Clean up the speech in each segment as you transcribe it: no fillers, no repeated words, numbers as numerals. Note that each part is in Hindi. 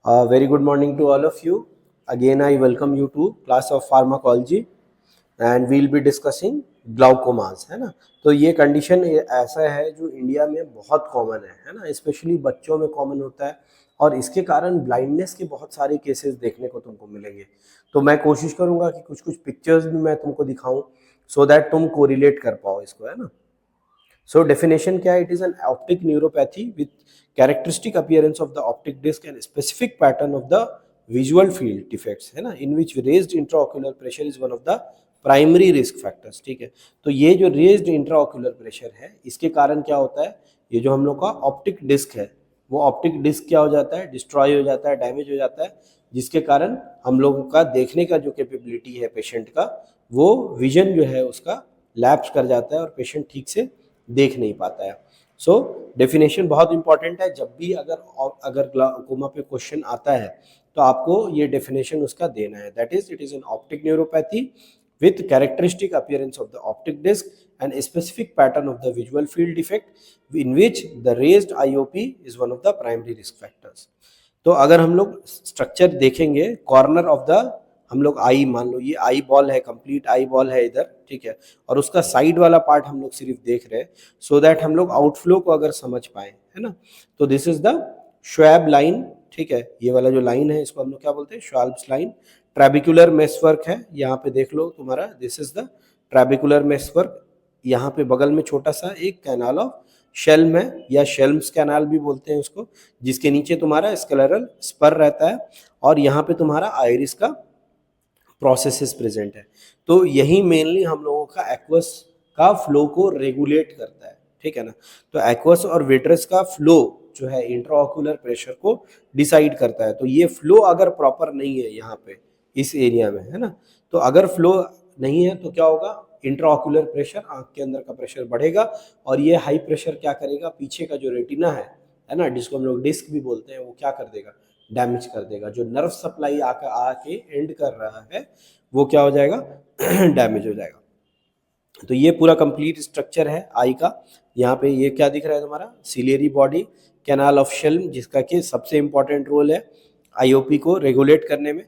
Very good morning to all of you. Again, I welcome you to class of pharmacology and we'll be discussing ग्लाउकोमास, है ना। तो ये कंडीशन ऐसा है जो इंडिया में बहुत कॉमन है ना, स्पेशली बच्चों में कॉमन होता है और इसके कारण ब्लाइंडनेस के बहुत सारे केसेस देखने को तुमको मिलेंगे। तो मैं कोशिश करूंगा कि कुछ कुछ पिक्चर्स भी मैं तुमको दिखाऊं सो दैट तुम कोरिलेट कर पाओ इसको, है ना। So definition क्या है? It is an optic neuropathy with characteristic appearance of the optic disc and specific pattern of the visual field defects, है ना, in which raised intraocular pressure is one of the primary risk factors. ठीक है, तो ये जो रेज्ड इंट्राओक्यूलर प्रेशर है इसके कारण क्या होता है, ये जो हम लोग का ऑप्टिक डिस्क है वो ऑप्टिक डिस्क क्या हो जाता है, डिस्ट्रॉय हो जाता है, डैमेज हो जाता है, जिसके कारण हम लोगों का देखने का जो कैपेबिलिटी है पेशेंट का, वो विजन जो है उसका लैप्स कर जाता है और पेशेंट ठीक से देख नहीं पाता है। सो डेफिनेशन बहुत इंपॉर्टेंट है। जब भी अगर ग्लाउकोमा पे क्वेश्चन आता है तो आपको ये डेफिनेशन उसका देना है, that is it is an optic neuropathy with characteristic appearance of the optic disc and a specific pattern of the visual field defect in which the raised IOP is one of the primary risk factors। तो अगर हम लोग स्ट्रक्चर देखेंगे कॉर्नर ऑफ द, हम लोग आई मान लो ये आई बॉल है, कंप्लीट आई बॉल है इधर, ठीक है, और उसका साइड वाला पार्ट हम लोग सिर्फ देख रहे हैं सो दैट हम लोग आउटफ्लो को अगर समझ पाए, है ना। तो दिस इज द श्वैब लाइन, ठीक है, ये वाला जो लाइन है इसको हम लोग क्या बोलते हैं, श्वाल्ब्स लाइन। ट्रेबिकुलर मेसवर्क है, यहाँ पे देख लो तुम्हारा, दिस इज द ट्रेबिकुलर मेसवर्क। यहाँ पे बगल में छोटा सा एक कैनाल ऑफ शेल्म है या शेल्म्स कैनाल भी बोलते हैं उसको, जिसके नीचे तुम्हारा स्क्लेरल स्पर रहता है और यहाँ पे तुम्हारा आइरिस का प्रोसेसेस प्रेजेंट है। तो यही मेनली हम लोगों का एक्वस का फ्लो को रेगुलेट करता है, ठीक है ना। तो एक्वस और विट्रस का फ्लो जो है इंट्राओक्यूलर प्रेशर को डिसाइड करता है। तो ये फ्लो अगर प्रॉपर नहीं है यहाँ पे इस एरिया में, है ना, तो अगर फ्लो नहीं है तो क्या होगा, इंट्राओक्यूलर प्रेशर, आंख के अंदर का प्रेशर बढ़ेगा और ये हाई प्रेशर क्या करेगा, पीछे का जो रेटिना है ना, जिसको हम लोग डिस्क भी बोलते हैं, वो क्या कर देगा, डैमेज कर देगा। जो नर्व सप्लाई आके एंड कर रहा है वो क्या हो जाएगा डैमेज हो जाएगा। तो ये पूरा कंप्लीट स्ट्रक्चर है आई का। यहाँ पे ये क्या दिख रहा है तुम्हारा, सिलियरी बॉडी, कैनाल ऑफ शेल्म, जिसका कि सबसे इंपॉर्टेंट रोल है आईओपी को रेगुलेट करने में,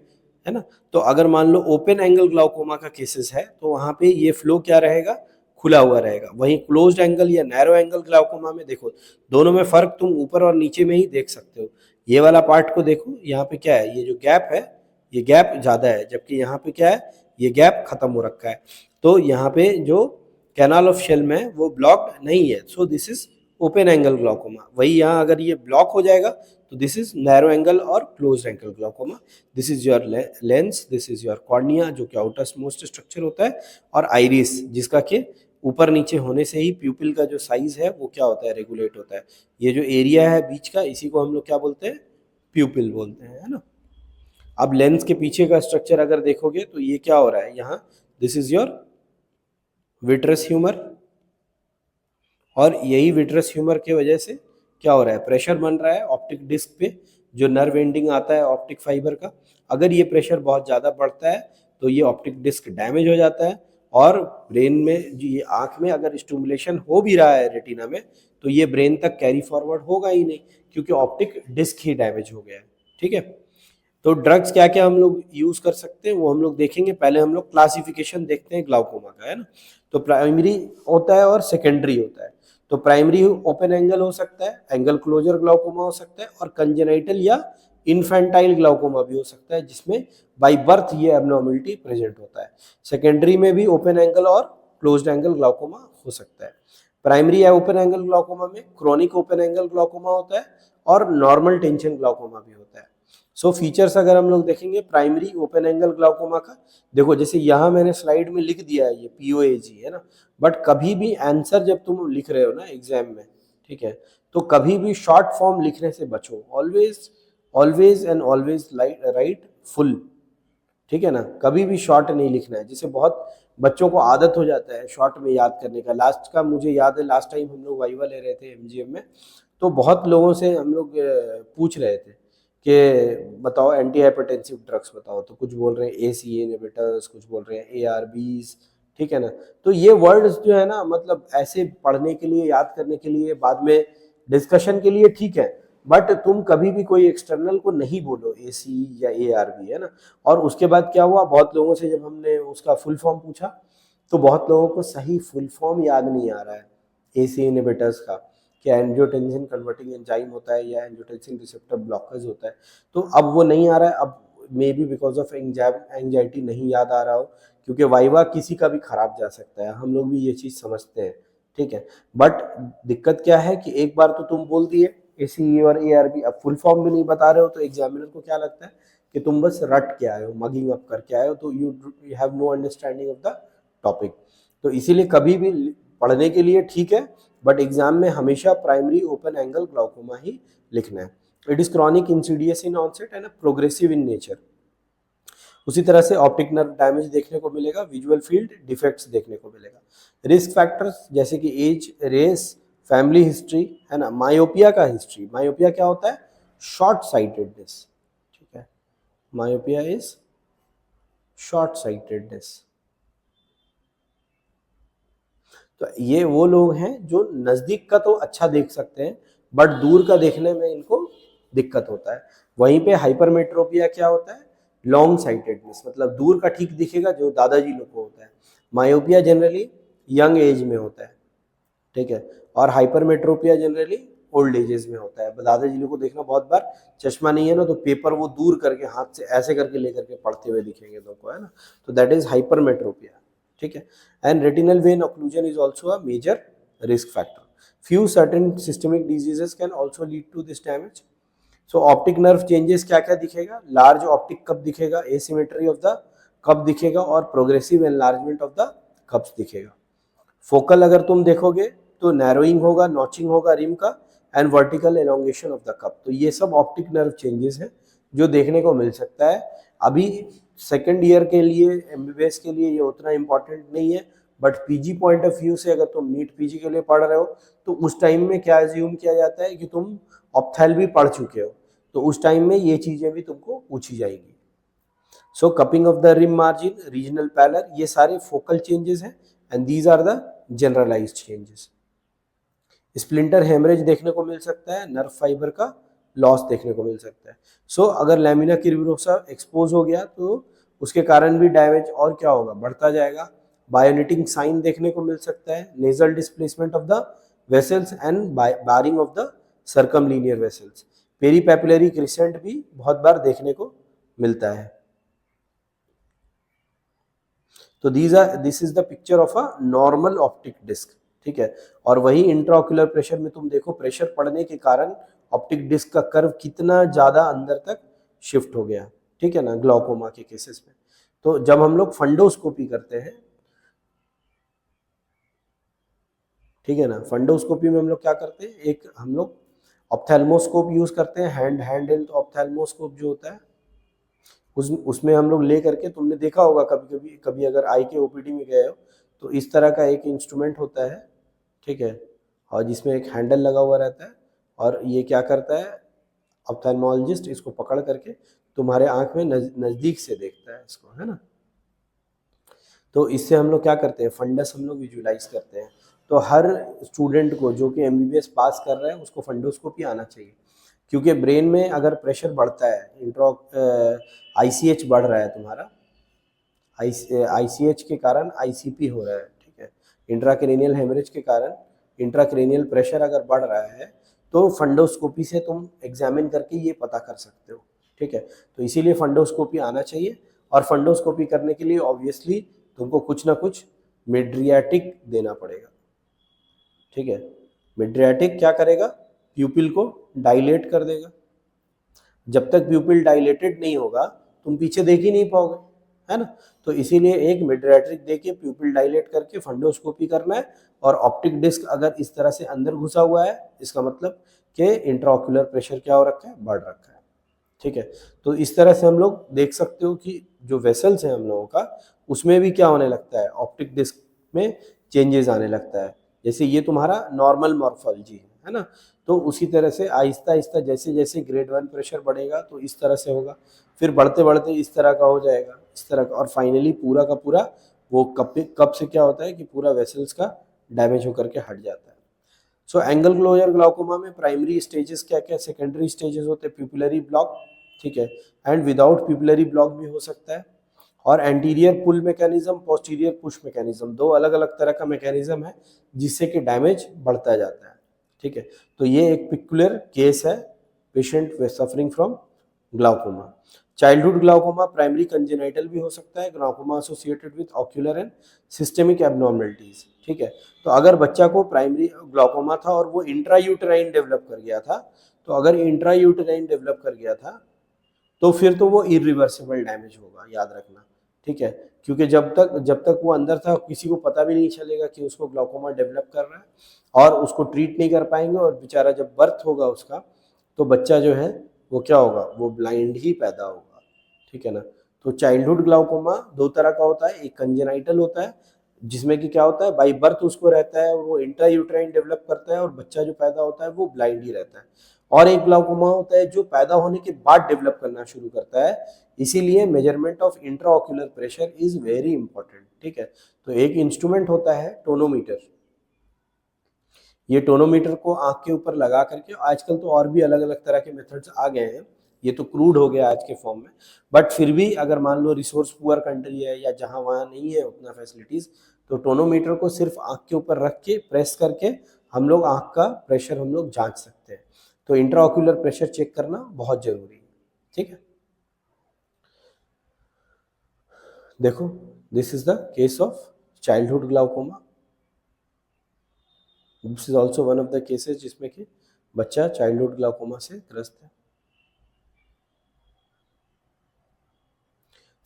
है ना। तो अगर मान लो ओपन एंगल ग्लाउकोमा का केसेस है तो वहाँ पे ये फ्लो क्या रहेगा, खुला हुआ रहेगा। वहीं क्लोज्ड एंगल या नैरो एंगल ग्लाउकोमा में देखो दोनों में फर्क तुम ऊपर और नीचे में ही देख सकते हो। ये वाला पार्ट को देखो, यहाँ पे क्या है, ये जो गैप है ये गैप ज्यादा है, जबकि यहाँ पे क्या है, ये गैप खत्म हो रखा है। तो यहाँ पे जो कैनाल ऑफ शेल्म है वो ब्लॉक्ड नहीं है, so this is open angle glaucoma. वही यहाँ अगर ये ब्लॉक हो जाएगा तो दिस इज नैरो एंगल और close angle glaucoma. This is your lens, this is your cornea जो कि आउटर मोस्ट स्ट्रक्चर होता है, और आइरिस जिसका कि ऊपर नीचे होने से ही प्यूपिल का जो साइज है वो क्या होता है, रेगुलेट होता है। ये जो एरिया है बीच का इसी को हम लोग क्या बोलते हैं, प्यूपिल बोलते हैं, है ना। अब लेंस के पीछे का स्ट्रक्चर अगर देखोगे तो ये क्या हो रहा है यहाँ, this is your vitreous humour, और यही विट्रस ह्यूमर की वजह से क्या हो रहा है, प्रेशर बन रहा है ऑप्टिक डिस्क पे, जो नर्व एंडिंग आता है ऑप्टिक फाइबर का। अगर ये प्रेशर बहुत ज़्यादा बढ़ता है तो ये ऑप्टिक डिस्क डैमेज हो जाता है और ब्रेन में, ये आँख में अगर स्टिमुलेशन हो भी रहा है रेटिना में तो ये ब्रेन तक कैरी फॉरवर्ड होगा ही नहीं, क्योंकि ऑप्टिक डिस्क ही डैमेज हो गया है, ठीक है। तो ड्रग्स क्या क्या हम लोग यूज कर सकते हैं वो हम लोग देखेंगे। पहले हम लोग क्लासिफिकेशन देखते हैं ग्लाउकोमा का, है ना। तो प्राइमरी होता है और सेकेंडरी होता है। तो प्राइमरी ओपन एंगल हो सकता है, एंगल क्लोजर ग्लाउकोमा हो सकता है, और कंजेनाइटल या इन्फेंटाइल ग्लाउकोमा भी हो सकता है जिसमें बाय बर्थ ये एबनॉर्मलिटी प्रेजेंट होता है। सेकेंडरी में भी ओपन एंगल और क्लोज्ड एंगल ग्लाउकोमा हो सकता है। प्राइमरी या ओपन एंगल ग्लाउकोमा में क्रोनिक ओपन एंगल ग्लाउकोमा होता है और नॉर्मल टेंशन ग्लाउकोमा भी होता है। सो फीचर्स अगर हम लोग देखेंगे प्राइमरी ओपन एंगल ग्लाउकोमा का, देखो जैसे यहाँ मैंने स्लाइड में लिख दिया है ये POAG, है ना, बट कभी भी आंसर जब तुम लिख रहे हो ना एग्जाम में, ठीक है, तो कभी भी शॉर्ट फॉर्म लिखने से बचो। Always always and always right full, ठीक है ना, कभी भी शॉर्ट नहीं लिखना है। जैसे बहुत बच्चों को आदत हो जाता है शॉर्ट में याद करने का। लास्ट का मुझे याद है, लास्ट टाइम हम लोग वाइवा ले रहे थे MGM में, तो बहुत लोगों से हम लोग पूछ रहे थे कि बताओ एंटी हाइपरटेंसिव ड्रग्स बताओ, तो कुछ बोल रहे हैं ACE इनहिबिटर्स, कुछ बोल रहे हैं ARBs, ठीक है ना। तो ये वर्ड्स जो है ना, मतलब ऐसे पढ़ने के लिए, याद करने के लिए, बाद में डिस्कशन के लिए ठीक है, बट तुम कभी भी कोई एक्सटर्नल को नहीं बोलो एसी या एआरबी, है ना। और उसके बाद क्या हुआ, बहुत लोगों से जब हमने उसका फुल फॉर्म पूछा तो बहुत लोगों को सही फुल फॉर्म याद नहीं आ रहा है एसी इनहिबिटर्स का, क्या एंजियोटेंसिन कन्वर्टिंग एंजाइम होता है या एंजियोटेंसिन रिसेप्टर ब्लॉकर्स होता है। तो अब वो नहीं आ रहा है, अब may be because of anxiety नहीं याद आ रहा हो, क्योंकि वाइवा किसी का भी खराब जा सकता है, हम लोग भी ये चीज़ समझते हैं, ठीक है। बट दिक्कत क्या है कि एक बार तो तुम बोल दिए एसीई और एआरबी, अब फुल फॉर्म भी नहीं बता रहे हो, तो एग्जामिनर को क्या लगता है कि तुम बस रट के आए हो, मगिंग अप करके आए हो, तो you have no understanding of the topic. तो इसीलिए कभी भी पढ़ने के लिए ठीक है, बट एग्जाम में हमेशा प्राइमरी ओपन एंगल ग्लाउकोमा ही लिखना है। It is chronic insidious in onset and progressive in nature. उसी तरह से ऑप्टिक नर्व डैमेज देखने को मिलेगा, विजुअल फील्ड डिफेक्ट्स देखने को मिलेगा। रिस्क फैक्टर्स जैसे कि एज, रेस, फैमिली हिस्ट्री, है ना। मायोपिया का हिस्ट्री, मायोपिया क्या होता है, शॉर्ट साइटेडनेस, ठीक है। Myopia is short sightedness. तो ये वो लोग हैं जो नजदीक का तो अच्छा देख सकते हैं, बट दूर का देखने में इनको दिक्कत होता है। वहीं पे हाइपरमेट्रोपिया क्या होता है, लॉन्ग साइटेडनेस, मतलब दूर का ठीक दिखेगा, जो दादाजी लोग को होता है। मायोपिया जनरली यंग एज में होता है, ठीक है। और हाइपरमेट्रोपिया जनरली ओल्ड एजेस में होता है। दादाजी लोग को देखना, बहुत बार चश्मा नहीं है ना, तो पेपर वो दूर करके हाथ से ऐसे करके लेकर के पढ़ते हुए दिखेंगे तुमको, है ना। तो दैट इज हाइपरमेट्रोपिया, ठीक है। And retinal vein occlusion is also a major risk factor. Few certain systemic diseases can also lead to this damage. So optic nerve changes क्या क्या दिखेगा, लार्ज ऑप्टिक कप दिखेगा, एसिमेट्री ऑफ द कप दिखेगा, और progressive enlargement of the cups दिखेगा। फोकल अगर तुम देखोगे तो नैरोइंग होगा, नॉचिंग होगा रिम का, and vertical elongation of the cup. तो ये सब ऑप्टिक नर्व चेंजेस हैं जो देखने को मिल सकता है। अभी सेकेंड ईयर के लिए, एमबीबीएस के लिए ये उतना इंपॉर्टेंट नहीं है, but PG point of view से अगर तुम नीट पीजी के लिए पढ़ रहे हो तो उस टाइम में क्या एज्यूम किया जाता है कि तुम ऑप्थेल भी पढ़ चुके हो, तो उस टाइम में ये चीजें भी तुमको पूछी जाएंगी। So cupping of the rim margin, regional pallor, ये सारे फोकल चेंजेस हैं, and these are the generalised changes. Splinter haemorrhage देखने को मिल सकता है, नर्व फाइबर का लॉस देखने को मिल सकता है। सो अगर लैमिना क्यूबिरोसा एक्सपोज हो गया तो उसके कारण भी डैमेज और क्या होगा, बढ़ता जाएगा। बायोनिटिंग साइन देखने को मिल सकता है, nasal displacement of the vessels and baring of the circumlinear vessels. Peripapillary crescent भी बहुत बार देखने को मिलता है। तो this is the picture of a normal optic disc, ठीक है। और वही इंट्राओक्यूलर प्रेशर में तुम देखो, प्रेशर पड़ने के कारण ऑप्टिक डिस्क का कर्व कितना ज्यादा अंदर तक शिफ्ट हो गया, ठीक है ना, ग्लाउकोमा के केसेस में। तो जब हम लोग फंडोस्कोपी करते हैं, ठीक है ना, फंडोस्कोपी में हम लोग क्या करते हैं, एक हम लोग ऑप्थेल्मोस्कोप यूज करते हैं, हैंड हेल्ड ऑप्थेल्मोस्कोप जो होता है, उसमें हम लोग ले करके, तुमने देखा होगा कभी कभी, कभी अगर आई के ओपीडी में गए हो तो इस तरह का एक इंस्ट्रूमेंट होता है, ठीक है, और जिसमें एक हैंडल लगा हुआ रहता है, और ये क्या करता है, ऑप्थेल्मोलॉजिस्ट इसको पकड़ करके तुम्हारे आंख में नज़दीक से देखता है इसको, है ना। तो इससे हम लोग क्या करते हैं, फंडस हम लोग विजुलाइज करते हैं। तो हर स्टूडेंट को जो कि एमबीबीएस पास कर रहा है उसको फंडोस्कोपी आना चाहिए, क्योंकि ब्रेन में अगर प्रेशर बढ़ता है, आईसीएच बढ़ रहा है तुम्हारा, आईसीएच के कारण आईसीपी हो रहा है, ठीक है, इंट्राक्रेनियल हेमरेज के कारण इंट्राक्रेनियल प्रेशर अगर बढ़ रहा है, तो फंडोस्कोपी से तुम एग्जामिन करके ये पता कर सकते हो, ठीक है। तो इसीलिए फंडोस्कोपी आना चाहिए, और फंडोस्कोपी करने के लिए ऑब्वियसली तुमको कुछ ना कुछ मिड्रियाटिक देना पड़ेगा, ठीक है। मिड्रियाटिक क्या करेगा, प्यूपिल को डायलेट कर देगा। जब तक प्यूपिल डायलेटेड नहीं होगा तुम पीछे देख ही नहीं पाओगे, है ना। तो इसीलिए एक मिड्रियाट्रिक देके प्यूपिल डायलेट करके फंडोस्कोपी करना है। और ऑप्टिक डिस्क अगर इस तरह से अंदर घुसा हुआ है, इसका मतलब कि इंट्राऑक्यूलर प्रेशर क्या हो रखा है, बढ़ रखा है, ठीक है। तो इस तरह से हम लोग देख सकते हो कि जो वेसल्स हैं हम लोगों का, उसमें भी क्या होने लगता है, ऑप्टिक डिस्क में चेंजेस आने लगता है। जैसे ये तुम्हारा नॉर्मल मॉर्फोलॉजी है ना, तो उसी तरह से आहिस्ता आहिस्ता जैसे जैसे ग्रेड 1 प्रेशर बढ़ेगा तो इस तरह से होगा, फिर बढ़ते बढ़ते इस तरह का हो जाएगा, इस तरह का, और फाइनली पूरा का पूरा वो कप से क्या होता है कि पूरा वेसल्स का डैमेज होकर के हट जाता है। सो एंगल क्लोजर ग्लाउकोमा में प्राइमरी स्टेजेस क्या क्या, सेकेंडरी स्टेजेस होते हैं प्यूपिलरी ब्लॉक, ठीक है, एंड विदाउट प्यूपिलरी ब्लॉक भी हो सकता है, और एंटीरियर पुल मैकेनिज्म, पोस्टीरियर पुश मैकेनिज्म, दो अलग अलग तरह का मैकेनिज्म है जिससे कि डैमेज बढ़ता जाता है, ठीक है। तो ये एक पिकुलर केस है patient suffering from glaucoma. Childhood glaucoma primary congenital भी हो सकता है, glaucoma associated with ocular and systemic abnormalities, ठीक है। तो अगर बच्चा को प्राइमरी ग्लाउकोमा था और वो इंट्रायूटेराइन डेवलप कर गया था, तो अगर इंट्रायूटेराइन डेवलप कर गया था तो फिर तो वो इरिवर्सिबल डैमेज होगा, याद रखना, ठीक है। क्योंकि जब तक वो अंदर था किसी को पता भी नहीं चलेगा कि उसको ग्लाउकोमा डेवलप कर रहा है, और उसको ट्रीट नहीं कर पाएंगे, और बेचारा जब बर्थ होगा उसका तो बच्चा जो है वो क्या होगा, वो ब्लाइंड ही पैदा होगा, ठीक है ना। तो चाइल्डहुड ग्लाउकोमा दो तरह का होता है, एक कंजेनाइटल होता है जिसमें कि क्या होता है बाई बर्थ उसको रहता है और वो इंट्रायूटेराइन डेवलप करता है और बच्चा जो पैदा होता है वो ब्लाइंड ही रहता है, और एक ग्लाउकोमा होता है जो पैदा होने के बाद डेवलप करना शुरू करता है, इसीलिए measurement of intraocular pressure is very important, ठीक है। तो एक इंस्ट्रूमेंट होता है टोनोमीटर, ये टोनोमीटर को आंख के ऊपर लगा करके, आजकल तो और भी अलग अलग तरह के मेथड्स आ गए हैं, ये तो क्रूड हो गया आज के फॉर्म में, बट फिर भी अगर मान लो रिसोर्स पुअर कंट्री है या जहां वहां नहीं है उतना फैसिलिटीज, तो टोनोमीटर को सिर्फ आंख के ऊपर रख के प्रेस करके हम लोग आंख का प्रेशर हम लोग जांच सकते हैं। तो इंट्राऑक्यूलर प्रेशर चेक करना बहुत जरूरी है, ठीक है। देखो, this is the case of childhood glaucoma, this is also one of the cases जिसमें कि बच्चा चाइल्डहुड ग्लाउकोमा से ग्रस्त है।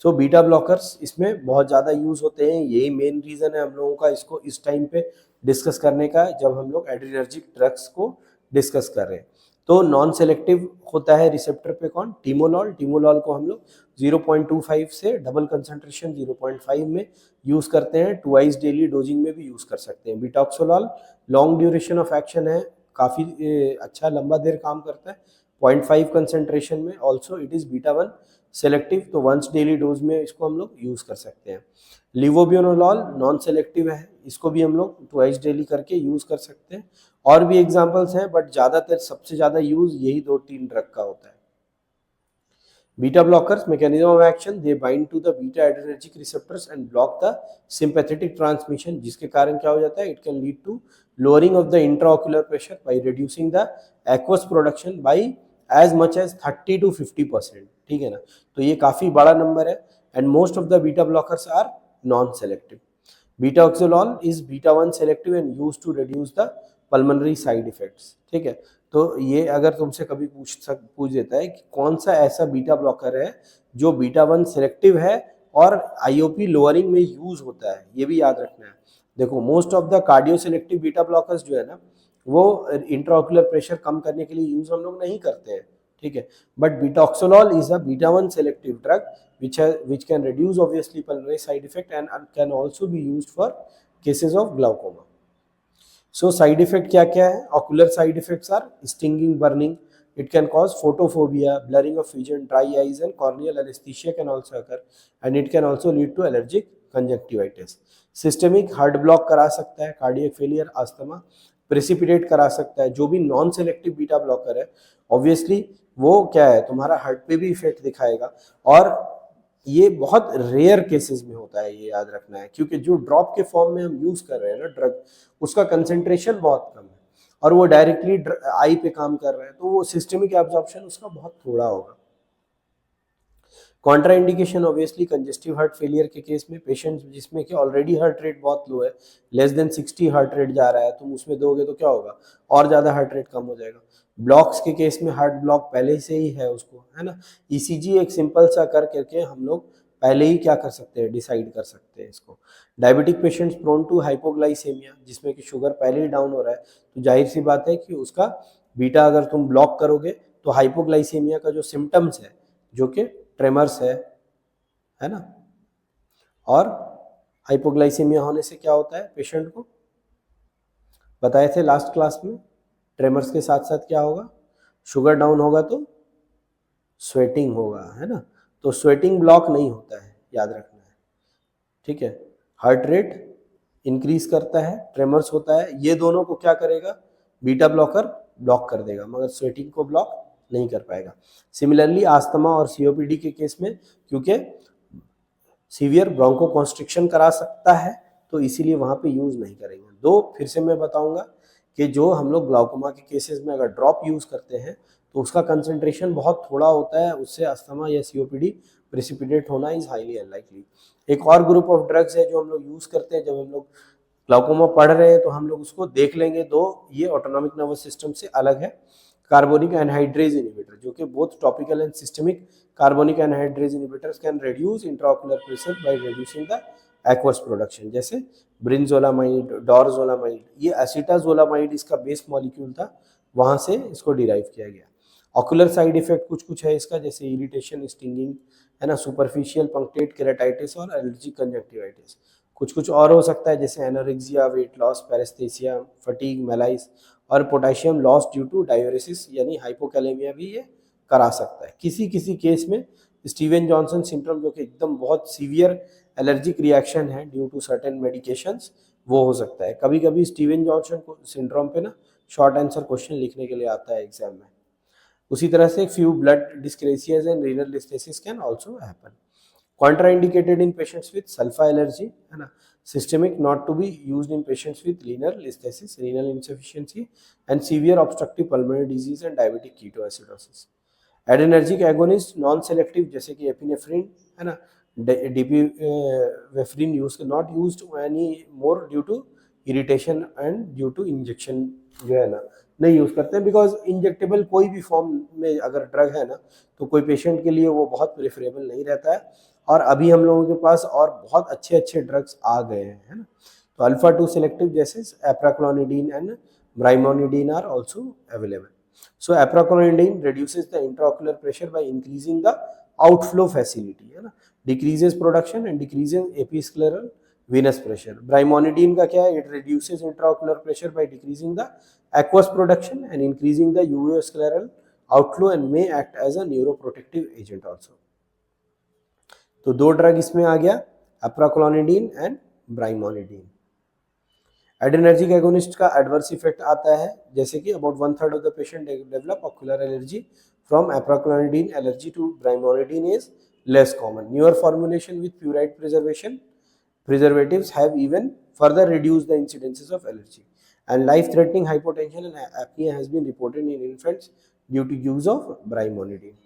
सो बीटा ब्लॉकर्स इसमें बहुत ज़्यादा यूज़ होते हैं, यही मेन रीज़न है हम लोगों का इसको इस टाइम पे डिस्कस करने का, जब हम लोग एड्रिनर्जिक ड्रग्स को डिस्कस कर रहे हैं। तो नॉन सेलेक्टिव होता है रिसेप्टर पे कौन, टिमोलॉल, टिमोलॉल को हम लोग 0.25 से डबल कंसंट्रेशन 0.5 में यूज़ करते हैं, ट्वाइस डेली डोजिंग में भी यूज़ कर सकते हैं। बिटॉक्सोलॉल लॉन्ग ड्यूरेशन ऑफ एक्शन है, काफ़ी अच्छा लंबा देर काम करता है, 0.5 कंसंट्रेशन में, also it is beta 1 selective, तो वंस डेली डोज में इसको हम लोग यूज़ कर सकते हैं। लिवोबियोनोलॉल नॉन सेलेक्टिव है, इसको भी हम लोग ट्वाइस डेली करके यूज़ कर सकते हैं, और भी एग्जांपल्स हैं बट ज़्यादातर सबसे ज़्यादा यूज़ यही 2-3 ड्रग का होता है। Beta blockers mechanism of action, they bind to the beta adrenergic receptors and block the sympathetic transmission, जिसके कारण क्या हो जाता है, it can lead to lowering of the intraocular pressure by reducing the aqueous production by as much as 30 to 50%, ठीक है ना। तो ये काफ़ी बड़ा नंबर है, and most of the beta blockers are non-selective. Beta-oxolol is beta-1 selective and used to reduce the pulmonary side effects, ठीक है। तो ये अगर तुमसे कभी पूछ देता है कि कौन सा ऐसा बीटा ब्लॉकर है जो बीटा 1 सेलेक्टिव है और आईओपी लोअरिंग में यूज होता है, ये भी याद रखना है। देखो, most of the cardio selective beta blockers जो है ना, वो इंट्राऑक्यूलर प्रेशर कम करने के लिए यूज हम लोग नहीं करते हैं, ठीक है। But betaxolol is a beta 1 selective drug which can reduce obviously pulmonary side effect and can also be used for cases of glaucoma. So side effect क्या क्या है, ocular side effects are stinging, burning, it can cause photophobia, blurring of vision, dry eyes and corneal anesthesia can also occur, and it can also lead to allergic conjunctivitis. Systemic heart block करा सकता है, cardiac failure, asthma, precipitate करा सकता है। जो भी नॉन सेलेक्टिव बीटा ब्लॉकर है ऑब्वियसली वो क्या है, तुम्हारा हार्ट पे भी इफेक्ट दिखाएगा, और ये बहुत रेयर केसेस में होता है, ये याद रखना है, क्योंकि जो ड्रॉप के फॉर्म में हम यूज कर रहे हैं ना ड्रग, उसका कंसेंट्रेशन बहुत कम है और वो डायरेक्टली आई पे काम कर रहा है, तो वो सिस्टेमिक एब्जॉर्प्शन उसका बहुत थोड़ा होगा। Contra indication obviously congestive heart failure के केस में, पेशेंट जिसमें कि ऑलरेडी हार्ट रेट बहुत लो है, लेस देन 60 हार्ट रेट जा रहा है, तुम उसमें दोगे तो क्या होगा, और ज़्यादा हार्ट रेट कम हो जाएगा। ब्लॉक्स के केस में हार्ट ब्लॉक पहले से ही है उसको, है ना, ईसीजी एक सिंपल सा कर करके हम लोग पहले ही क्या कर सकते हैं, डिसाइड कर सकते हैं इसको। Diabetic patients prone to hypoglycaemia, जिसमें कि शुगर पहले ही डाउन हो रहा है, तो जाहिर सी बात है कि उसका बीटा अगर तुम ब्लॉक करोगे तो हाइपोग्लाइसेमिया का जो सिम्टम्स है, जो कि ट्रेमर्स है ना, और हाइपोग्लाइसेमिया होने से क्या होता है पेशेंट को, बताए थे लास्ट क्लास में, ट्रेमर्स के साथ साथ क्या होगा, शुगर डाउन होगा तो स्वेटिंग होगा, है ना। तो स्वेटिंग ब्लॉक नहीं होता है, याद रखना है, ठीक है। हार्ट रेट इंक्रीज करता है, ट्रेमर्स होता है, ये दोनों को क्या करेगा, बीटा ब्लॉकर ब्लॉक कर देगा मगर स्वेटिंग को ब्लॉक नहीं कर पाएगा। सिमिलरली आस्थमा और सीओपीडी के केस में क्योंकि सीवियर ब्रोंको कॉन्स्ट्रिक्शन करा सकता है तो इसीलिए वहाँ पे यूज़ नहीं करेंगे। दो फिर से मैं बताऊंगा कि जो हम लोग ग्लाउकोमा के केसेस में अगर ड्रॉप यूज़ करते हैं तो उसका कंसंट्रेशन बहुत थोड़ा होता है, उससे अस्थमा या सीओपीडी प्रेसिपिटेट होना इज हाईली अनलाइकली। एक और ग्रुप ऑफ ड्रग्स है जो हम लोग यूज़ करते हैं जब हम लोग ग्लाउकोमा पढ़ रहे हैं तो हम लोग उसको देख लेंगे। दो ये ऑटोनॉमिक नर्वस सिस्टम से अलग है, कार्बोनिक एनहाइड्रेज इनिबिटर जो कि both topical and systemic carbonic anhydrase inhibitors can reduce intraocular pressure by reducing the aqueous production, जैसे ब्रिंजोलामाइड, डोरजोलामाइड, ये एसिटाजोलामाइड इसका बेस मॉलिक्यूल था, वहां से इसको डिराइव किया गया। ऑकुलर साइड इफेक्ट कुछ कुछ है इसका, जैसे इरिटेशन, स्टिंगिंग, है ना, सुपरफिशियल पंक्टेट केराटाइटिस और एलर्जिक कंजक्टिवाइटिस। कुछ कुछ और हो सकता है जैसे एनोरेक्सिया, वेट लॉस, पैरेस्थेसिया, फटीग, मेलाइस और पोटेशियम लॉस ड्यू टू डाययूरेसिस यानी हाइपोकैलेमिया भी ये करा सकता है। किसी किसी केस में स्टीवन जॉनसन सिंड्रोम जो कि एकदम बहुत सीवियर एलर्जिक रिएक्शन है ड्यू टू सर्टेन मेडिकेशंस, वो हो सकता है। कभी कभी स्टीवन जॉनसन सिंड्रोम पे ना शॉर्ट आंसर क्वेश्चन लिखने के लिए आता है एग्जाम में। उसी तरह से few blood dyscrasias and renal diseases can also happen. Contraindicated in patients with sulfa allergy, है ना, systemic, not to be used in patients with renal diseases, renal insufficiency and severe obstructive pulmonary disease and diabetic ketoacidosis. Adrenergic agonist non selective जैसे कि एपिनेफ्रिन, है ना, dipivefrin use not used any more due to irritation and due to injection जो है ना नहीं यूज करते हैं, बिकॉज इंजेक्टेबल कोई भी फॉर्म में अगर ड्रग है ना तो कोई पेशेंट के लिए वो बहुत प्रेफरेबल नहीं रहता है। और अभी हम लोगों के पास और बहुत अच्छे अच्छे ड्रग्स आ गए हैं, है ना। तो अल्फा 2 सेलेक्टिव जैसे apraclonidine and brimonidine are also available. So apraclonidine reduces the intraocular pressure by increasing the outflow facility, है ना, decreases production and decreases episcleral venous pressure. Brimonidine का क्या है, it reduces intraocular pressure by decreasing the aqueous production and increasing the uvoscleral outflow and may act as a neuroprotective agent also. तो दो ड्रग इसमें आ गया, apraclonidine and brimonidine। Adrenergic agonist का एडवर्स इफेक्ट आता है जैसे कि about 1/3 of the patient develop ocular allergy from apraclonidine, allergy to brimonidine is less common. Newer formulation with Purite preservatives have even further reduced the incidences of allergy and life-threatening hypotension and apnea has been reported in infants due to use of brimonidine।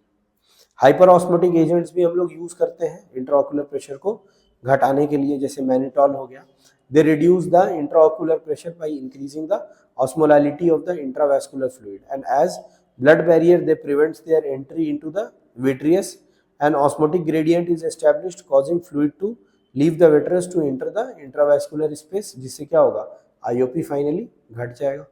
Hyperosmotic agents भी हम लोग यूज करते हैं इंट्राओकुलर प्रेशर को घटाने के लिए, जैसे मैनिटॉल हो गया। They reduce the intraocular pressure by increasing the osmolality of the intravascular fluid and as blood barrier they prevents their entry into the vitreous and osmotic gradient is established causing fluid to leave the vitreous to enter the intravascular space, जिससे क्या होगा, IOP फाइनली घट जाएगा।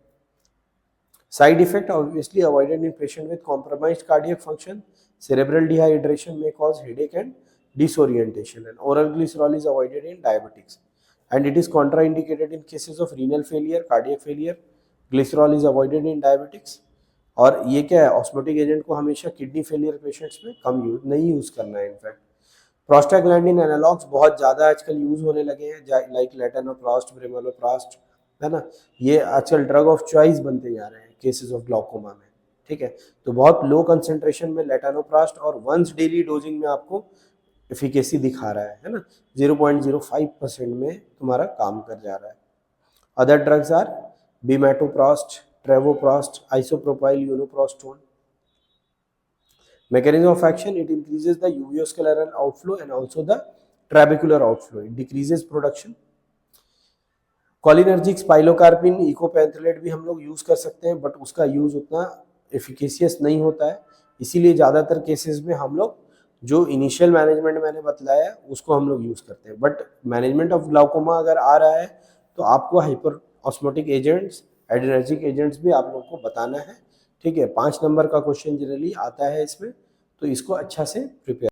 Side effect obviously avoided in patient with compromised cardiac function, cerebral dehydration may cause headache and disorientation and oral glycerol is avoided in diabetics and it is contraindicated in cases of renal failure, cardiac failure. Glycerol is avoided in diabetics। और ये क्या है, ऑस्मोटिक एजेंट को हमेशा किडनी फेलियर पेशेंट्स में कम यूज नहीं यूज करना है। इनफैक्ट प्रोस्टाग्लैंडिन एनालॉग्स बहुत ज़्यादा आजकल यूज होने लगे हैं, लाइक लेटानोप्रास्ट, ब्रेमेलोप्रास्ट, है ना, ये आजकल ड्रग ऑफ चॉइस बनते जा रहे हैं केसेस ऑफ ग्लाउकोमा में, ठीक है। तो बहुत लो कंसेंट्रेशन में लेटानोप्रास्ट और वंस डेली डोजिंग में आपको एफिकेसी दिखा रहा है ना, 0.05% में तुम्हारा काम कर जा रहा है। Other drugs are bimatoprost, travoprost, isopropyl, unoprostone. Mechanism of action, it increases the uvoscleral outflow and also the trabecular outflow, it decreases production। Cholinergic, pilocarpine, इकोपेंथलेट भी हम लोग यूज कर सकते हैं बट उसका यूज उतना एफिकेशियस नहीं होता है, इसीलिए ज़्यादातर केसेस में हम लोग जो इनिशियल मैनेजमेंट मैंने बतलाया उसको हम लोग यूज करते हैं। बट मैनेजमेंट ऑफ ग्लाउकोमा अगर आ रहा है तो आपको hyper osmotic agents, adrenergic agents भी आप लोग को बताना है, ठीक है। 5 नंबर का क्वेश्चन जनरली आता है इसमें, तो इसको अच्छा से प्रिपेयर